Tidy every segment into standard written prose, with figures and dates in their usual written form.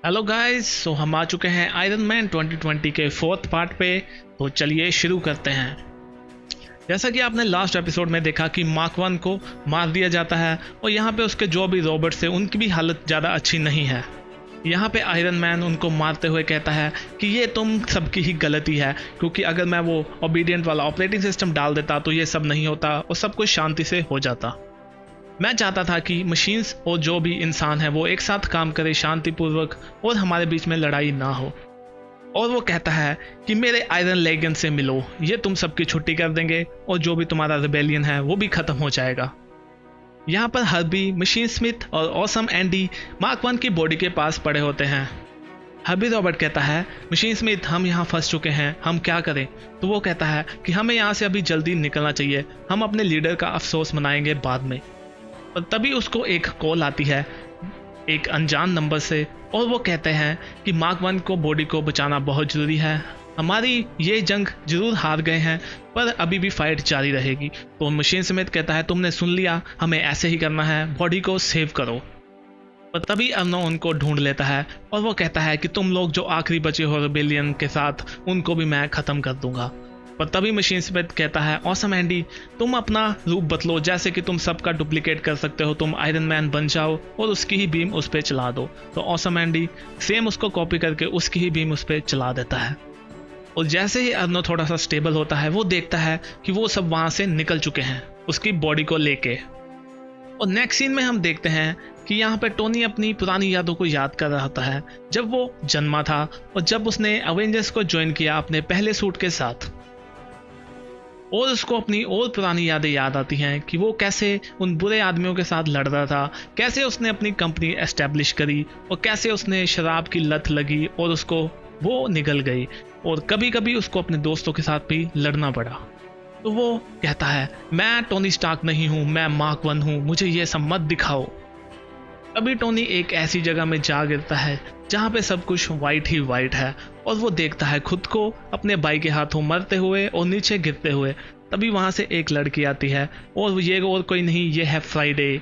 Hello guys, सो हम आ चुके हैं आयरन मैन 2020 के फोर्थ पार्ट पे। तो चलिए शुरू करते हैं। जैसा कि आपने लास्ट एपिसोड में देखा कि मार्क वन को मार दिया जाता है और यहाँ पे उसके जो भी रॉबर्ट्स हैं उनकी भी हालत ज़्यादा अच्छी नहीं है। यहाँ पे आयरन मैन उनको मारते हुए कहता है कि ये तुम सबकी ही गलती है, क्योंकि अगर मैं वो ओबीडियंट वाला ऑपरेटिंग सिस्टम डाल देता तो ये सब नहीं होता और सब कुछ शांति से हो जाता। मैं चाहता था कि मशीन्स और जो भी इंसान है वो एक साथ काम करे शांतिपूर्वक और हमारे बीच में लड़ाई ना हो। और वो कहता है कि मेरे आयरन लेगन से मिलो, ये तुम सबकी छुट्टी कर देंगे और जो भी तुम्हारा रिबेलियन है वो भी खत्म हो जाएगा। यहाँ पर हर्बी, मशीन स्मिथ और ऑसम एंडी मार्क वन की बॉडी के पास पड़े होते हैं। हर्बी रॉबर्ट कहता है, मशीन स्मिथ हम यहाँ फंस चुके हैं, हम क्या करें? तो वो कहता है कि हमें यहाँ से अभी जल्दी निकलना चाहिए, हम अपने लीडर का अफसोस मनाएंगे बाद में। और तभी उसको एक कॉल आती है एक अनजान नंबर से और वो कहते हैं कि मार्क वन को बॉडी को बचाना बहुत ज़रूरी है, हमारी ये जंग जरूर हार गए हैं पर अभी भी फाइट जारी रहेगी। तो मशीन स्मिथ कहता है, तुमने सुन लिया, हमें ऐसे ही करना है, बॉडी को सेव करो। और तभी अर्नो उनको ढूंढ लेता है और वो कहता है कि तुम लोग जो आखिरी बचे हो रिबेलियन के साथ, उनको भी मैं ख़त्म कर दूंगा। पर तभी मशीन स्मिथ कहता है, ऑसम एंडी तुम अपना रूप बदलो, जैसे कि तुम सबका डुप्लीकेट कर सकते हो, तुम आयरन मैन बन जाओ और उसकी ही बीम उस पर चला दो। तो ऑसम एंडी सेम उसको कॉपी करके उसकी ही बीम उस पर चला देता है। और जैसे ही अर्नो थोड़ा सा स्टेबल होता है वो देखता है कि वो सब वहाँ से निकल चुके हैं उसकी बॉडी को लेके। और नेक्स्ट सीन में हम देखते हैं कि यहाँ पे टोनी अपनी पुरानी यादों को याद कर रहा होता है, जब वो जन्मा था और जब उसने अवेंजर्स को ज्वाइन किया अपने पहले सूट के साथ। और उसको अपनी और पुरानी यादें याद आती हैं कि वो कैसे उन बुरे आदमियों के साथ लड़ रहा था, कैसे उसने अपनी कंपनी एस्टेब्लिश करी और कैसे उसने शराब की लत लगी और उसको वो निगल गई और कभी कभी उसको अपने दोस्तों के साथ भी लड़ना पड़ा। तो वो कहता है, मैं टोनी स्टार्क नहीं हूँ, मैं मार्क वन हूँ, मुझे ये सब मत दिखाओ। अभी टोनी एक ऐसी जगह में जा गिरता है जहाँ पे सब कुछ वाइट ही वाइट है और वो देखता है खुद को अपने भाई के हाथों मरते हुए और नीचे गिरते हुए। तभी वहाँ से एक लड़की आती है और ये और कोई नहीं, ये है फ्राइडे।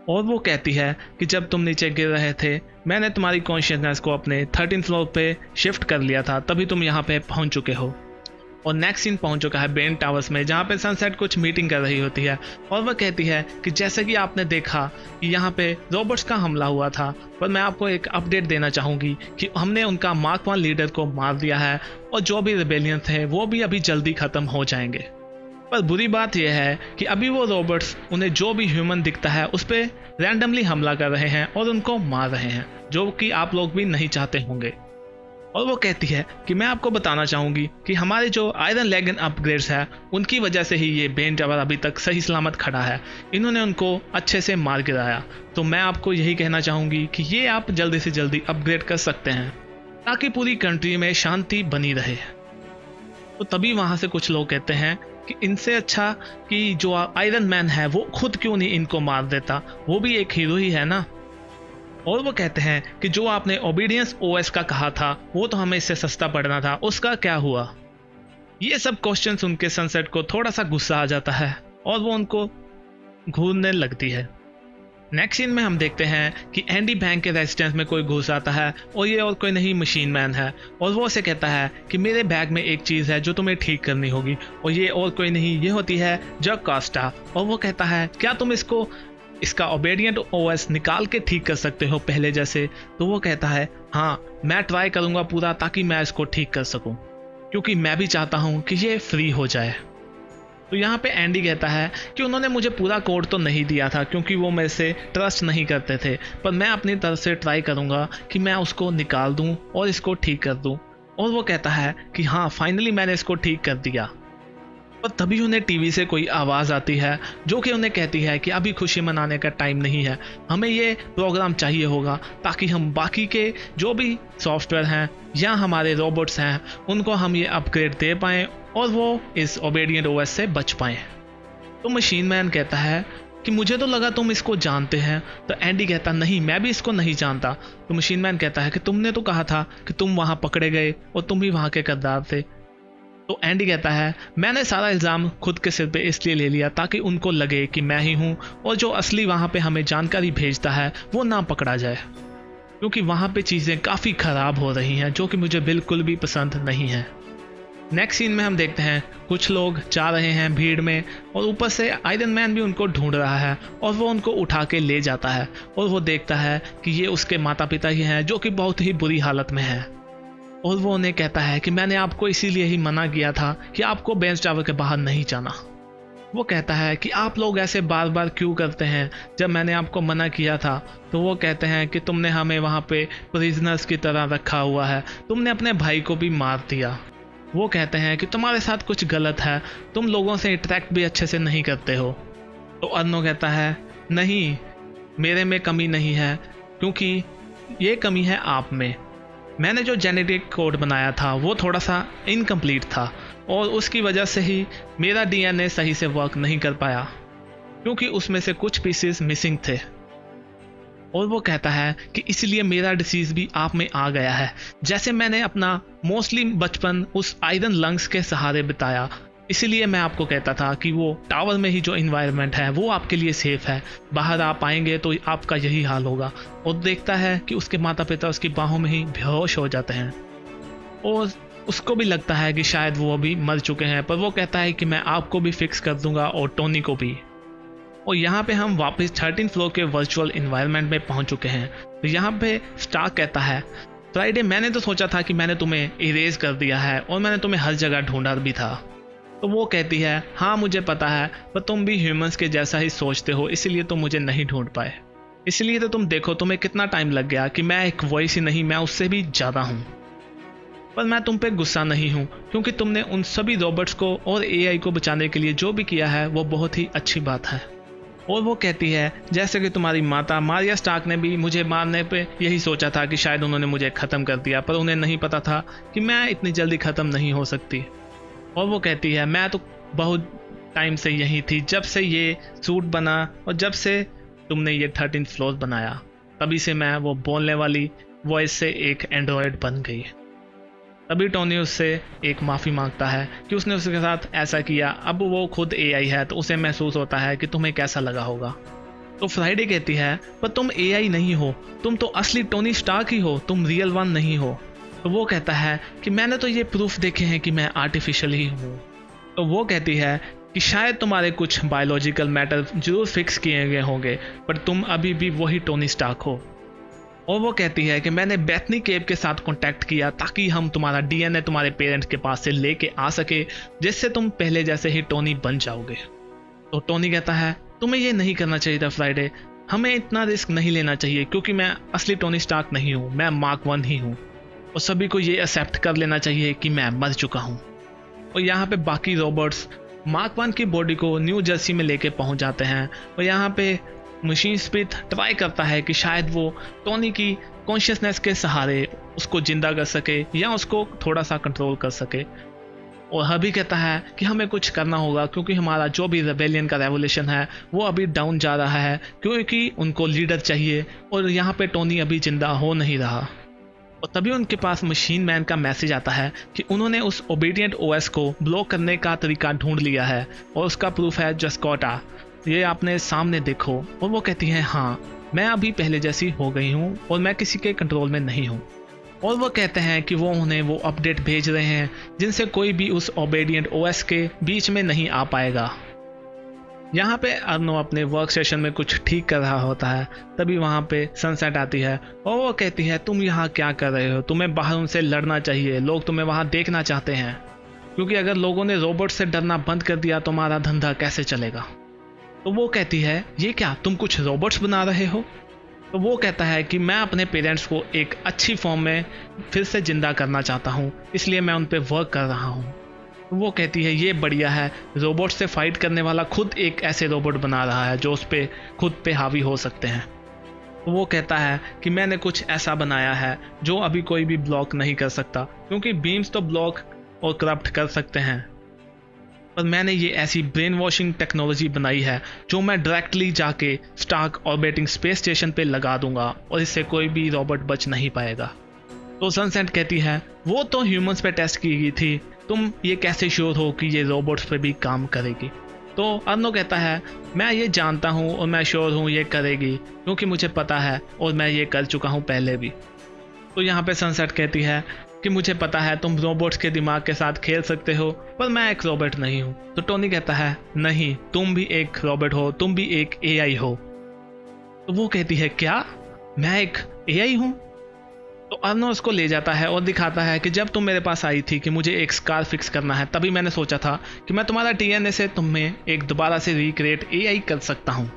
और वो कहती है कि जब तुम नीचे गिर रहे थे मैंने तुम्हारी कॉन्शियसनेस को अपने 13th फ्लोर पे शिफ्ट कर लिया था, तभी तुम यहाँ पे पहुँच चुके हो। और नेक्स्ट सीन पहुंच चुका है बेन टावर्स में, जहाँ पे सनसेट कुछ मीटिंग कर रही होती है और वह कहती है कि जैसे कि आपने देखा कि यहाँ पे रॉबर्ट्स का हमला हुआ था, पर मैं आपको एक अपडेट देना चाहूँगी कि हमने उनका मार्क वन लीडर को मार दिया है और जो भी रिबेलियन थे वो भी अभी जल्दी ख़त्म हो जाएंगे। पर बुरी बात यह है कि अभी वो रॉबर्ट्स उन्हें जो भी ह्यूमन दिखता है उस पर रैंडमली हमला कर रहे हैं और उनको मार रहे हैं, जो कि आप लोग भी नहीं चाहते होंगे। और वो कहती है कि मैं आपको बताना चाहूँगी कि हमारे जो आयरन लेगन अपग्रेड्स है उनकी वजह से ही ये बेन टावर अभी तक सही सलामत खड़ा है, इन्होंने उनको अच्छे से मार गिराया। तो मैं आपको यही कहना चाहूँगी कि ये आप जल्दी से जल्दी अपग्रेड कर सकते हैं ताकि पूरी कंट्री में शांति बनी रहे। तो तभी वहाँ से कुछ लोग कहते हैं कि इनसे अच्छा कि जो आयरन मैन है वो खुद क्यों नहीं इनको मार देता, वो भी एक हीरो ही है ना। और वो कहते हैं कि जो आपने ओबीडियंस ओएस का कहा था वो तो हमें इससे सस्ता पड़ना था, उसका क्या हुआ? ये सब क्वेश्चन सुन के सनसेट को थोड़ा सा गुस्सा आ जाता है और वो उनको घूरने लगती है। नेक्स्ट सीन में हम देखते हैं कि एंडी बैंक के रेजिडेंस में कोई घुस आता है और ये और कोई नहीं मशीन मैन है और वो उसे कहता है कि मेरे बैग में एक चीज़ है जो तुम्हें ठीक करनी होगी, और ये और कोई नहीं, ये होती है जग कास्टा। और वो कहता है, क्या तुम इसका ओबीडियंट ओएस निकाल के ठीक कर सकते हो पहले जैसे? तो वो कहता है, हाँ मैं ट्राई करूँगा पूरा, ताकि मैं इसको ठीक कर सकूँ, क्योंकि मैं भी चाहता हूँ कि ये फ्री हो जाए। तो यहाँ पे एंडी कहता है कि उन्होंने मुझे पूरा कोड तो नहीं दिया था क्योंकि वो मेरे से ट्रस्ट नहीं करते थे, पर मैं अपनी तरफ से ट्राई करूँगा कि मैं उसको निकाल दूँ और इसको ठीक कर दूँ। और वो कहता है कि हाँ फाइनली मैंने इसको ठीक कर दिया। और तभी उन्हें टीवी से कोई आवाज़ आती है जो कि उन्हें कहती है कि अभी खुशी मनाने का टाइम नहीं है, हमें ये प्रोग्राम चाहिए होगा ताकि हम बाकी के जो भी सॉफ्टवेयर हैं या हमारे रोबोट्स हैं उनको हम ये अपग्रेड दे पाएँ और वो इस ओबीडियंट ओएस से बच पाएँ। तो मशीन मैन कहता है कि मुझे तो लगा तुम इसको जानते हैं। तो एंडी कहता, नहीं मैं भी इसको नहीं जानता। तो मशीन मैन कहता है कि तुमने तो कहा था कि तुम वहाँ पकड़े गए और तुम भी वहाँ के किरदार थे। तो एंडी कहता है, मैंने सारा इल्ज़ाम खुद के सिर पे इसलिए ले लिया ताकि उनको लगे कि मैं ही हूँ और जो असली वहाँ पे हमें जानकारी भेजता है वो ना पकड़ा जाए। क्योंकि वहाँ पे चीज़ें काफ़ी ख़राब हो रही हैं जो कि मुझे बिल्कुल भी पसंद नहीं है। नेक्स्ट सीन में हम देखते हैं कुछ लोग जा रहे हैं भीड़ में और ऊपर से आयरन मैन भी उनको ढूंढ रहा है और वो उनको उठा के ले जाता है और वो देखता है कि ये उसके माता पिता ही हैं जो कि बहुत ही बुरी हालत में हैं। और वो उन्हें कहता है कि मैंने आपको इसीलिए ही मना किया था कि आपको बेंच टावर के बाहर नहीं जाना। वो कहता है कि आप लोग ऐसे बार बार क्यों करते हैं, जब मैंने आपको मना किया था तो वो कहते हैं कि तुमने हमें वहाँ पे प्रिजनर्स की तरह रखा हुआ है, तुमने अपने भाई को भी मार दिया। वो कहते हैं कि तुम्हारे साथ कुछ गलत है, तुम लोगों से इंटरेक्ट भी अच्छे से नहीं करते हो। तो अर्नो कहता है नहीं, मेरे में कमी नहीं है, क्योंकि ये कमी है आप में। मैंने जो जेनेटिक कोड बनाया था वो थोड़ा सा इनकम्प्लीट था और उसकी वजह से ही मेरा डीएनए सही से वर्क नहीं कर पाया, क्योंकि उसमें से कुछ पीसेस मिसिंग थे। और वो कहता है कि इसलिए मेरा डिसीज़ भी आप में आ गया है। जैसे मैंने अपना मोस्टली बचपन उस आयरन लंग्स के सहारे बिताया, इसीलिए मैं आपको कहता था कि वो टावर में ही जो इन्वायरमेंट है वो आपके लिए सेफ है, बाहर आप आएंगे तो आपका यही हाल होगा। और देखता है कि उसके माता पिता उसकी बाहों में ही बेहोश हो जाते हैं और उसको भी लगता है कि शायद वो अभी मर चुके हैं, पर वो कहता है कि मैं आपको भी फिक्स कर दूंगा और टोनी को भी। और यहाँ पे हम वापस 13 फ्लोर के वर्चुअल इन्वायरमेंट में पहुँच चुके हैं। तो यहाँ पे स्टार्क कहता है फ्राइडे, मैंने तो सोचा था कि मैंने तुम्हें इरेज कर दिया है और मैंने तुम्हें हर जगह ढूंढा भी था। तो वो कहती है हाँ मुझे पता है, पर तुम भी ह्यूमंस के जैसा ही सोचते हो, इसीलिए तुम मुझे नहीं ढूंढ पाए। इसलिए तो तुम देखो तुम्हें कितना टाइम लग गया कि मैं एक वॉइस ही नहीं, मैं उससे भी ज़्यादा हूँ। पर मैं तुम पे गुस्सा नहीं हूँ, क्योंकि तुमने उन सभी रॉबर्ट्स को और एआई को बचाने के लिए जो भी किया है वो बहुत ही अच्छी बात है। और वो कहती है जैसे कि तुम्हारी माता मारिया स्टार्क ने भी मुझे मारने पे यही सोचा था कि शायद उन्होंने मुझे ख़त्म कर दिया, पर उन्हें नहीं पता था कि मैं इतनी जल्दी ख़त्म नहीं हो सकती। और वो कहती है मैं तो बहुत टाइम से यही थी, जब से ये सूट बना और जब से तुमने ये 13 फ्लोर बनाया, तभी से मैं वो बोलने वाली वॉइस से एक एंड्रॉयड बन गई। तभी टोनी उससे एक माफ़ी मांगता है कि उसने उसके साथ ऐसा किया। अब वो खुद एआई है तो उसे महसूस होता है कि तुम्हें कैसा लगा होगा। तो फ्राइडे कहती है पर तुम एआई नहीं हो, तुम तो असली टोनी स्टार्क ही हो, तुम रियल वन नहीं हो। तो वो कहता है कि मैंने तो ये प्रूफ देखे हैं कि मैं आर्टिफिशियल ही हूँ। तो वो कहती है कि शायद तुम्हारे कुछ बायोलॉजिकल मैटर जरूर फिक्स किए गए होंगे, पर तुम अभी भी वही टोनी स्टार्क हो। और वो कहती है कि मैंने बेथनी केव के साथ कांटेक्ट किया ताकि हम तुम्हारा डीएनए तुम्हारे पेरेंट्स के पास से लेके आ सके, जिससे तुम पहले जैसे ही टोनी बन जाओगे। तो टोनी कहता है तुम्हें ये नहीं करना चाहिए था फ्राइडे, हमें इतना रिस्क नहीं लेना चाहिए, क्योंकि मैं असली टोनी स्टार्क नहीं हूँ, मैं मार्क 1 ही हूँ। और सभी को ये एक्सेप्ट कर लेना चाहिए कि मैं मर चुका हूँ। और यहाँ पे बाकी रॉबर्ट्स मार्क 1 की बॉडी को न्यू जर्सी में लेके पहुँच जाते हैं। और यहाँ पे मशीन स्पिथ ट्राई करता है कि शायद वो टोनी की कॉन्शियसनेस के सहारे उसको जिंदा कर सके या उसको थोड़ा सा कंट्रोल कर सके। और हबी कहता है कि हमें कुछ करना होगा, क्योंकि हमारा जो भी रेबेलियन का रेवोल्यूशन है वो अभी डाउन जा रहा है, क्योंकि उनको लीडर चाहिए और यहाँ पे टोनी अभी जिंदा हो नहीं रहा। और तभी उनके पास मशीन मैन का मैसेज आता है कि उन्होंने उस ओबीडियंट ओएस को ब्लॉक करने का तरीका ढूंढ लिया है और उसका प्रूफ है जस्कोटा, ये आपने सामने देखो। और वो कहती है हाँ, मैं अभी पहले जैसी हो गई हूँ और मैं किसी के कंट्रोल में नहीं हूँ। और वो कहते हैं कि वो उन्हें वो अपडेट भेज रहे हैं जिनसे कोई भी उस ओबीडियंट ओएस के बीच में नहीं आ पाएगा। यहाँ पे अर्नो अपने वर्क स्टेशन में कुछ ठीक कर रहा होता है, तभी वहाँ पे सनसेट आती है और वो कहती है तुम यहाँ क्या कर रहे हो, तुम्हें बाहर उनसे लड़ना चाहिए, लोग तुम्हें वहाँ देखना चाहते हैं, क्योंकि अगर लोगों ने रोबोट से डरना बंद कर दिया तो हमारा धंधा कैसे चलेगा। तो वो कहती है ये क्या तुम कुछ रोबोट्स बना रहे हो। तो वो कहता है कि मैं अपने पेरेंट्स को एक अच्छी फॉर्म में फिर से जिंदा करना चाहता हूँ, इसलिए मैं उन पर वर्क कर रहा हूँ। वो कहती है ये बढ़िया है, रोबोट से फाइट करने वाला खुद एक ऐसे रोबोट बना रहा है जो उस पर खुद पे हावी हो सकते हैं। तो वो कहता है कि मैंने कुछ ऐसा बनाया है जो अभी कोई भी ब्लॉक नहीं कर सकता, क्योंकि बीम्स तो ब्लॉक और करप्ट कर सकते हैं, पर मैंने ये ऐसी ब्रेन वॉशिंग टेक्नोलॉजी बनाई है जो मैं डायरेक्टली जाके स्टार्क ऑर्बिटिंग स्पेस स्टेशन पे लगा दूंगा और इससे कोई भी रोबोट बच नहीं पाएगा। तो सनसेट कहती है वो तो ह्यूमंस पे टेस्ट की गई थी, तुम ये कैसे श्योर हो कि ये रोबोट्स पे भी काम करेगी। तो अर्नो कहता है मैं ये जानता हूँ और मैं श्योर हूँ ये करेगी, क्योंकि मुझे पता है और मैं ये कर चुका हूँ पहले भी। तो यहाँ पे सनसेट कहती है कि मुझे पता है तुम रोबोट्स के दिमाग के साथ खेल सकते हो, पर मैं एक रोबोट नहीं हूँ। तो टोनी कहता है नहीं, तुम भी एक रोबोट हो, तुम भी एक एआई हो। तो वो कहती है क्या, मैं एक एआई हूँ? तो अर्नो उसको ले जाता है और दिखाता है कि जब तुम मेरे पास आई थी कि मुझे एक स्कार फिक्स करना है, तभी मैंने सोचा था कि मैं तुम्हारा डीएनए से तुम्हें एक दोबारा से रिक्रिएट एआई कर सकता हूँ,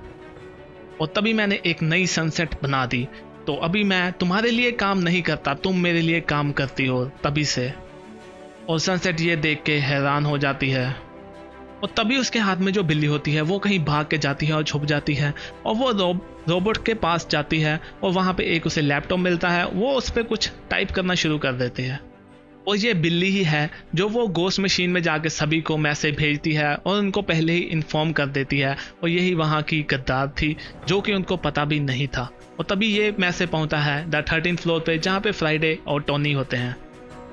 और तभी मैंने एक नई सनसेट बना दी। तो अभी मैं तुम्हारे लिए काम नहीं करता, तुम मेरे लिए काम करती हो तभी से। और सनसेट ये देख के हैरान हो जाती है, और तभी उसके हाथ में जो बिल्ली होती है वो कहीं भाग के जाती है और छुप जाती है, और वो रोबोट के पास जाती है और वहाँ पे एक उसे लैपटॉप मिलता है। वो उस पर कुछ टाइप करना शुरू कर देती है, और ये बिल्ली ही है जो वो गोस्ट मशीन में जाके सभी को मैसेज भेजती है और उनको पहले ही इन्फॉर्म कर देती है, और यही वहाँ की गद्दार थी जो कि उनको पता भी नहीं था। और तभी ये मैसेज पहुँचता है द 13th फ्लोर पे, जहाँ पे फ्राइडे और टोनी होते हैं।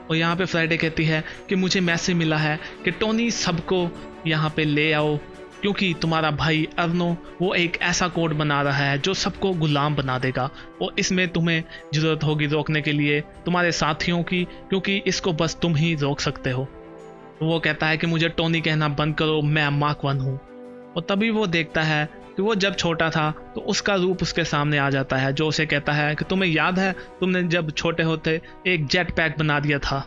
और यहाँ पे फ्राइडे कहती है कि मुझे मैसेज मिला है कि टोनी सबको यहाँ पे ले आओ, क्योंकि तुम्हारा भाई अर्नो वो एक ऐसा कोड बना रहा है जो सबको गुलाम बना देगा, और इसमें तुम्हें ज़रूरत होगी रोकने के लिए तुम्हारे साथियों की, क्योंकि इसको बस तुम ही रोक सकते हो। तो वो कहता है कि मुझे टोनी कहना बंद करो, मैं मार्क 1 हूँ। और तभी वो देखता है कि वो जब छोटा था तो उसका रूप उसके सामने आ जाता है, जो उसे कहता है कि तुम्हें याद है तुमने जब छोटे होते एक जेट पैक बना दिया था।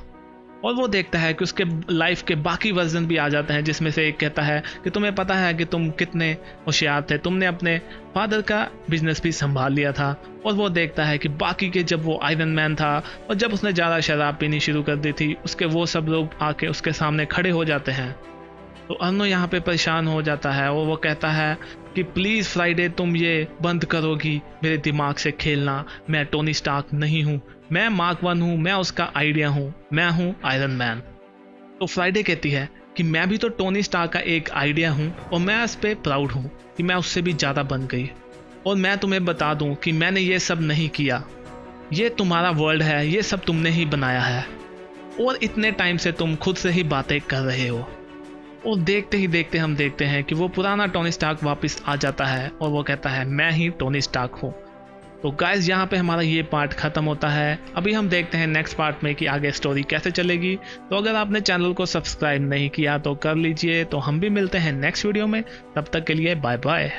और वो देखता है कि उसके लाइफ के बाकी वर्जन भी आ जाते हैं, जिसमें से एक कहता है कि तुम्हें पता है कि तुम कितने होशियार थे, तुमने अपने फादर का बिजनेस भी संभाल लिया था। और वो देखता है कि बाकी के जब वो आयरन मैन था और जब उसने ज़्यादा शराब पीनी शुरू कर दी थी, उसके वो सब लोग आके उसके सामने खड़े हो जाते हैं। तो अर्नो यहाँ पे परेशान हो जाता है और वो कहता है कि प्लीज़ फ्राइडे तुम ये बंद करोगी मेरे दिमाग से खेलना, मैं टोनी स्टार्क नहीं हूँ, मैं मार्क 1 हूँ, मैं उसका आइडिया हूँ, मैं हूँ आयरन मैन। तो फ्राइडे कहती है कि मैं भी तो टोनी स्टार्क का एक आइडिया हूँ और मैं इस पर प्राउड हूँ कि मैं उससे भी ज़्यादा बन गई। और मैं तुम्हें बता दूँ कि मैंने ये सब नहीं किया, ये तुम्हारा वर्ल्ड है, ये सब तुमने ही बनाया है, और इतने टाइम से तुम खुद से ही बातें कर रहे हो। और देखते ही देखते हम देखते हैं कि वो पुराना टोनी स्टार्क वापस आ जाता है और वो कहता है मैं ही टोनी स्टार्क हूँ। तो गाइस यहाँ पे हमारा ये पार्ट खत्म होता है। अभी हम देखते हैं नेक्स्ट पार्ट में कि आगे स्टोरी कैसे चलेगी। तो अगर आपने चैनल को सब्सक्राइब नहीं किया तो कर लीजिए। तो हम भी मिलते हैं नेक्स्ट वीडियो में, तब तक के लिए बाय बाय।